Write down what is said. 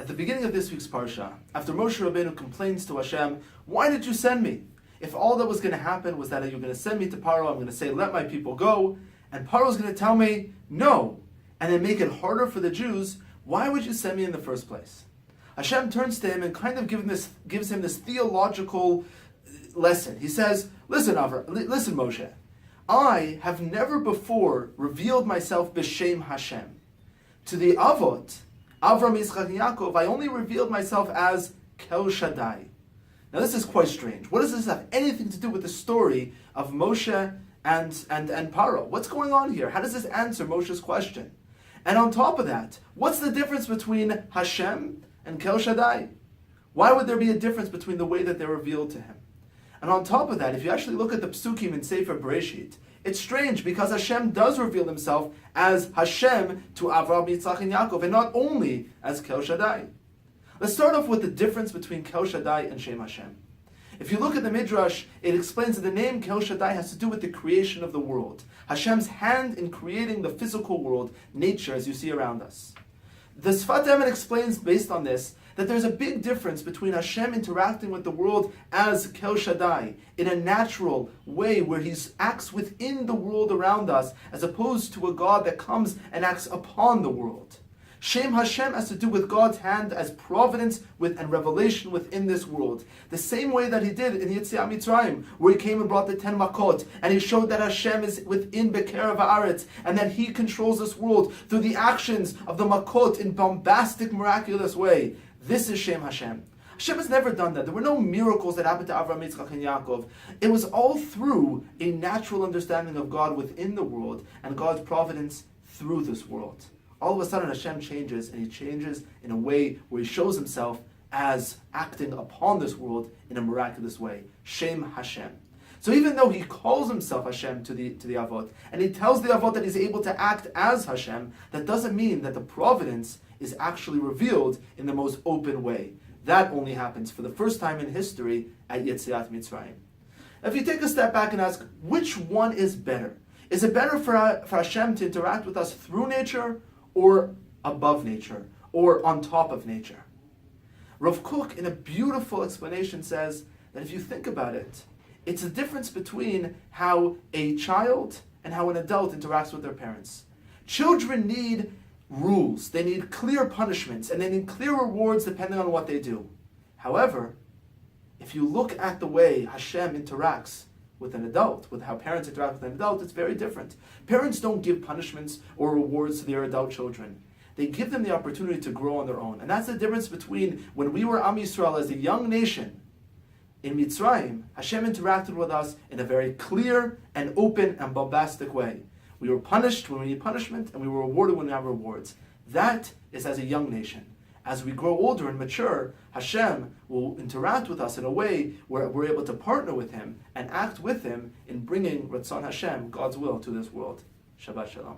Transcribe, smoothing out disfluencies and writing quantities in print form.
At the beginning of this week's Parsha, after Moshe Rabbeinu complains to Hashem, "Why did you send me? If all that was going to happen was that you're going to send me to Paro, I'm going to say, let my people go, and Paro's going to tell me, no, and then make it harder for the Jews, why would you send me in the first place?" Hashem turns to him and kind of gives him this theological lesson. He says, listen Moshe, I have never before revealed myself b'shem Hashem. To the Avot, Avram, Yitzchak, and Yaakov, I only revealed myself as Kel Shaddai. Now this is quite strange. What does this have anything to do with the story of Moshe and Paro? What's going on here? How does this answer Moshe's question? And on top of that, what's the difference between Hashem and Kel Shaddai? Why would there be a difference between the way that they're revealed to him? And on top of that, if you actually look at the psukim in Sefer Bereshit, it's strange because Hashem does reveal himself as Hashem to Avraham, Yitzchak, and Yaakov, and not only as Kel Shaddai. Let's start off with the difference between Kel Shaddai and Shem Hashem. If you look at the Midrash, it explains that the name Kel Shaddai has to do with the creation of the world. Hashem's hand in creating the physical world, nature, as you see around us. The Sfat Emet explains, based on this, that there's a big difference between Hashem interacting with the world as Kel Shaddai in a natural way where he acts within the world around us as opposed to a God that comes and acts upon the world. Shem Hashem has to do with God's hand as providence and revelation within this world. The same way that he did in Yetziat Mitzrayim, where he came and brought the 10 Makot, and he showed that Hashem is within Be'er Va'aretz, and that he controls this world through the actions of the Makot in bombastic, miraculous way. This is Shem Hashem. Hashem has never done that. There were no miracles that happened to Avraham, Yitzchak, and Yaakov. It was all through a natural understanding of God within the world and God's providence through this world. All of a sudden Hashem changes, and he changes in a way where he shows himself as acting upon this world in a miraculous way. Shem Hashem. So even though he calls himself Hashem to the Avot, and he tells the Avot that he's able to act as Hashem, that doesn't mean that the providence is actually revealed in the most open way. That only happens for the first time in history at Yetziat Mitzrayim. If you take a step back and ask, which one is better? Is it better for Hashem to interact with us through nature, or above nature, or on top of nature? Rav Kook, in a beautiful explanation, says that if you think about it, it's the difference between how a child and how an adult interacts with their parents. Children need rules, they need clear punishments, and they need clear rewards depending on what they do. However, if you look at the way Hashem interacts with an adult, with how parents interact with an adult, it's very different. Parents don't give punishments or rewards to their adult children. They give them the opportunity to grow on their own. And that's the difference between when we were Am Yisrael as a young nation. In Mitzrayim, Hashem interacted with us in a very clear and open and bombastic way. We were punished when we need punishment, and we were rewarded when we have rewards. That is as a young nation. As we grow older and mature, Hashem will interact with us in a way where we're able to partner with him and act with him in bringing Ratzon Hashem, God's will, to this world. Shabbat Shalom.